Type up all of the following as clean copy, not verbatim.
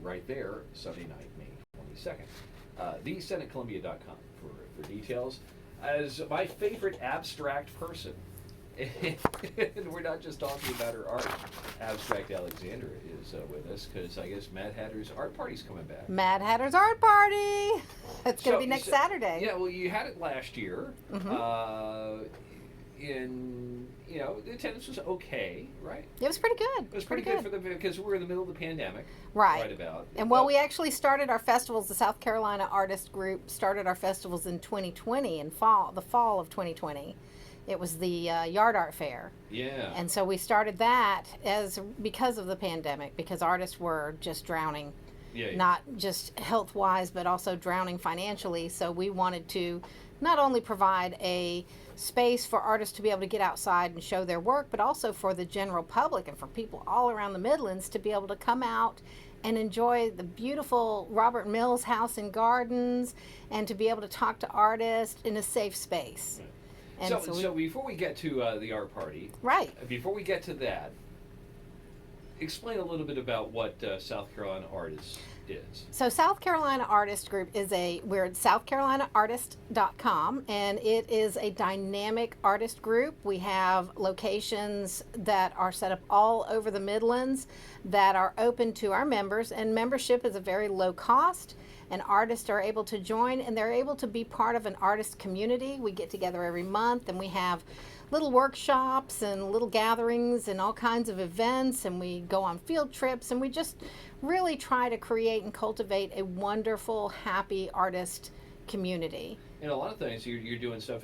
right there, Sunday night, May 22nd. TheSenateColumbia.com for details. As my favorite abstract person, and we're not just talking about her art, Abstract Alexandra is with us, because I guess Mad Hatter's Art Party's coming back. Mad Hatter's Art Party! It's going to be next Saturday. Yeah, well, you had it last year. Mm-hmm. The attendance was okay, right? It was pretty good. It was pretty good because we're in the middle of the pandemic. Right about. And we actually started our festivals. The South Carolina Artist Group started our festivals in 2020, the fall of 2020. It was the Yard Art Fair. Yeah. And so we started that because of the pandemic, because artists were just drowning. Yeah. Not just health-wise, but also drowning financially. So we wanted to not only provide a space for artists to be able to get outside and show their work, but also for the general public and for people all around the Midlands to be able to come out and enjoy the beautiful Robert Mills House and Gardens, and to be able to talk to artists in a safe space. Right. And so before we get to the art party, right? Before we get to that, explain a little bit about what South Carolina Artists is. So South Carolina Artist Group we're at southcarolinaartist.com, and it is a dynamic artist group. We have locations that are set up all over the Midlands that are open to our members, and membership is a very low cost, and artists are able to join, and they're able to be part of an artist community. We get together every month, and we have little workshops and little gatherings and all kinds of events, and we go on field trips, and we just really try to create and cultivate a wonderful, happy artist community. And a lot of things you're doing stuff,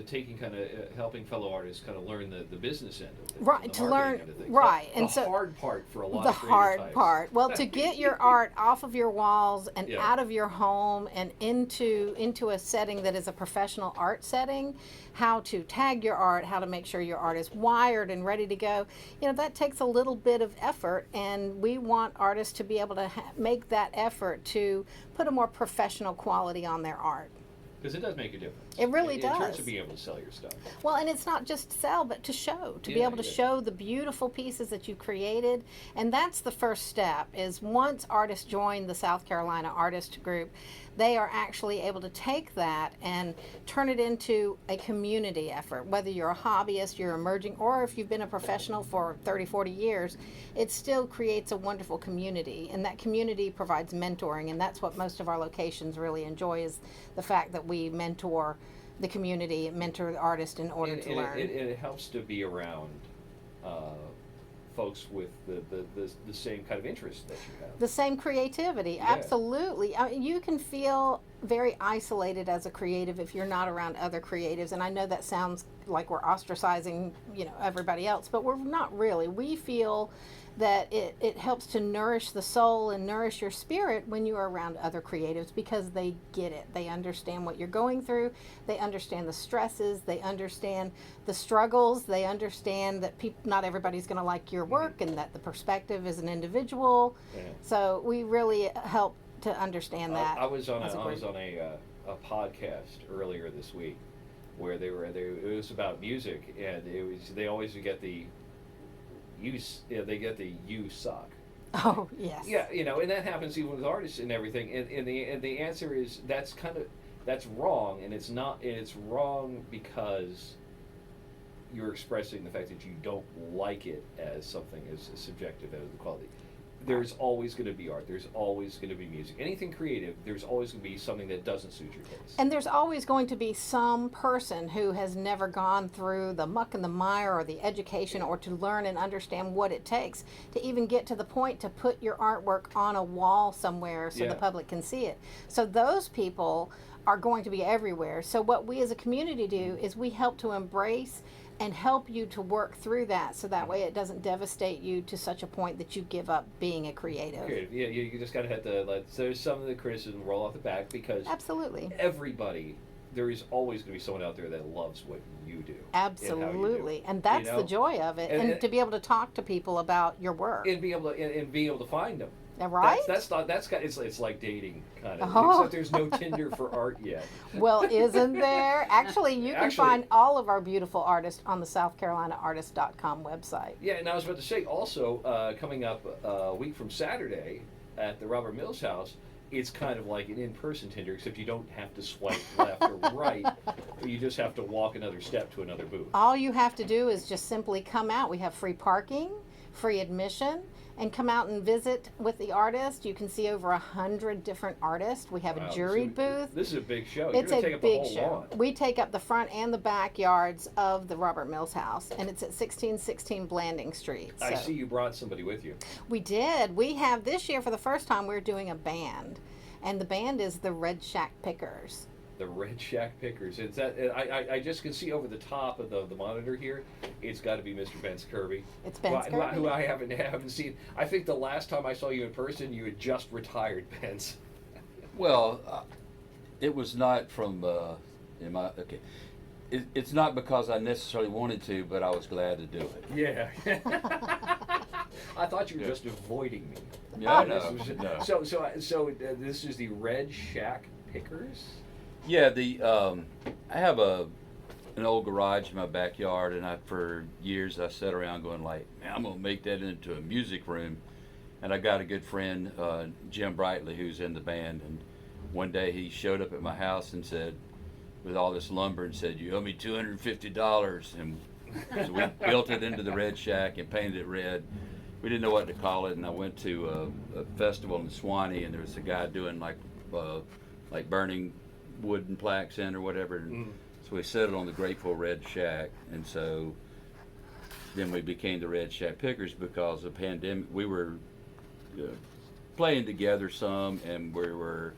taking kind of helping fellow artists kind of learn the business end of it, right? To learn, right? And the hard part for a lot the of creative hard types. part. Well, to get your art off of your walls and Yeah. out of your home and into a setting that is a professional art setting, how to tag your art, how to make sure your art is wired and ready to go. That takes a little bit of effort, and we want artists to be able to make that effort to put a more professional quality on their art. Because it does make a difference. It really does. In terms of being able to sell your stuff. Well, and it's not just to sell, but to show, to be able to show the beautiful pieces that you created. And that's the first step, is once artists join the South Carolina Artist Group, they are actually able to take that and turn it into a community effort. Whether you're a hobbyist, you're emerging, or if you've been a professional for 30, 40 years, it still creates a wonderful community. And that community provides mentoring, and that's what most of our locations really enjoy, is the fact that we mentor the community, mentor the artist in order to learn. It helps to be around folks with the same kind of interest that you have. The same creativity, Yeah. Absolutely. You can feel very isolated as a creative if you're not around other creatives, and I know that sounds like we're ostracizing, everybody else, but we're not really. We feel that it helps to nourish the soul and nourish your spirit when you are around other creatives, because they get it. They understand what you're going through. They understand the stresses. They understand the struggles. They understand that not everybody's going to like your work, and that the perspective is an individual. Yeah. So we really help to understand that. I was on a podcast earlier this week where it was about music, and they always get the you suck. Oh, yes. Yeah, and that happens even with artists and everything. And the answer is that's wrong, and it's wrong because you're expressing the fact that you don't like it as something as subjective as the quality. There's always going to be art. There's always going to be music. Anything creative, there's always going to be something that doesn't suit your taste. And there's always going to be some person who has never gone through the muck and the mire or the education or to learn and understand what it takes to even get to the point to put your artwork on a wall somewhere so the public can see it. So those people are going to be everywhere. So what we as a community do is we help to embrace and help you to work through that, so that way it doesn't devastate you to such a point that you give up being a creative. Yeah, you just gotta have to there's some of the criticism roll off the back, because absolutely there is always going to be someone out there that loves what you do. Absolutely, and that's the joy of it, and to be able to talk to people about your work and be able to find them. Right? It's like dating, kind of. Oh. Except there's no Tinder for art yet. Well, isn't there? Actually, you can find all of our beautiful artists on the SouthCarolinaArtist.com website. Yeah, and I was about to say also, coming up a week from Saturday, at the Robert Mills House, it's kind of like an in-person Tinder, except you don't have to swipe left or right. You just have to walk another step to another booth. All you have to do is just simply come out. We have free parking, free admission, and come out and visit with the artist. You can see over 100 different artists. We have Wow, a juried booth. This is a big show. It's You're a gonna take up big the whole show. lawn. We take up the front and the backyards of the Robert Mills House, and it's at 1616 Blanding Street. I So see you brought somebody with you. we did. We have this year for the first time. We're doing a band, and the band is the Red Shack Pickers. The Red Shack Pickers. It's that I just can see over the top of the monitor here. It's got to be Mr. Bentz Kirby. It's Bentz Kirby. Who I haven't seen. I think the last time I saw you in person, you had just retired, Bentz. Well, it was not from, okay. It's not because I necessarily wanted to, but I was glad to do it. Yeah. I thought you were just avoiding me. Yeah, This no, was- no. So this is the Red Shack Pickers. Yeah, I have an old garage in my backyard, and for years I sat around going like, man, I'm gonna make that into a music room. And I got a good friend, Jim Brightly, who's in the band, and one day he showed up at my house and said, with all this lumber, and said, "You owe me $250," and so we built it into the Red Shack and painted it red. We didn't know what to call it, and I went to a festival in Swanee, and there was a guy doing like burning wooden plaques in or whatever, and so we settled on the Grateful Red Shack, and so then we became the Red Shack Pickers because of the pandemic. We were playing together some, and we were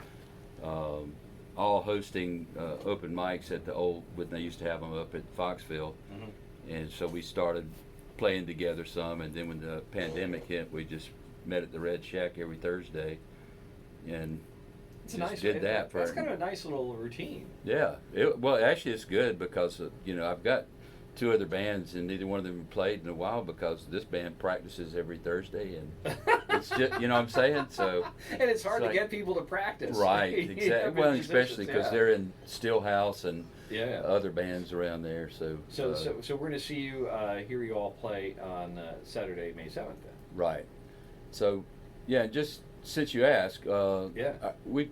all hosting open mics at the old, when they used to have them up at Foxville, and so we started playing together some, and then when the pandemic hit, we just met at the Red Shack every Thursday, and It's just nice. did that That's for, kind of a nice little routine. yeah. Well, actually, it's good because I've got two other bands, and neither one of them have played in a while because this band practices every Thursday, and it's just, you know what I'm saying? So And it's hard It's to like- get people to practice. right, You know, exactly. with Well, musicians, especially because yeah. they're in Stillhouse and Yeah. other bands around there. So So we're going to see you, hear you all play on Saturday, May 7th then. right. So yeah, just since you ask, Yeah. we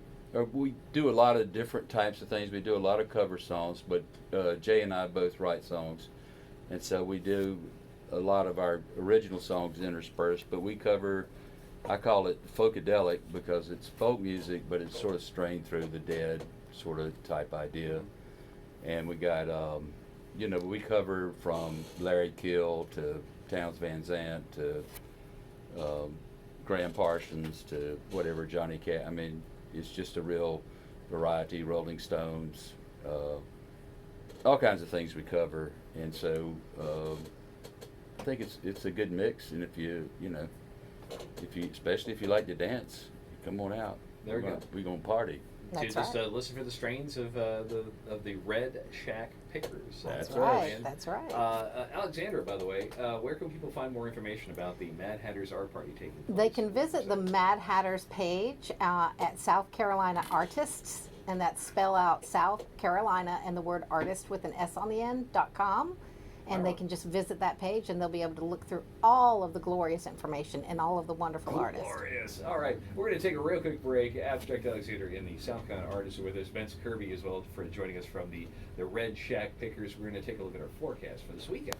do a lot of different types of things. We do a lot of cover songs, but Jay and I both write songs, and so we do a lot of our original songs interspersed. But we cover, I call it folkadelic because it's folk music, but it's sort of strained through the Dead sort of type idea. And we got, we cover from Larry Kill to Townes Van Zandt to Graham Parsons to whatever, Johnny Cash. I mean, it's just a real variety. Rolling Stones, all kinds of things we cover, and so I think it's a good mix. And if especially if you like to dance, come on out. There we go. We're gonna party. That's Just right. listen for the strains of the Red Shack Pickers. That's That's right. right. That's right. Alexandra, by the way, where can people find more information about the Mad Hatters Art Party taking place? They can visit the Mad Hatters page at South Carolina Artists, and that's spell out South Carolina and the word artist with an S on the end.com. And they can just visit that page, and they'll be able to look through all of the glorious information and all of the wonderful artists. Glorious. All right, we're going to take a real quick break. Abstract Alexander and the South Carolina artists are with us. Bentz Kirby as well for joining us from the Red Shack Pickers. We're going to take a look at our forecast for this weekend.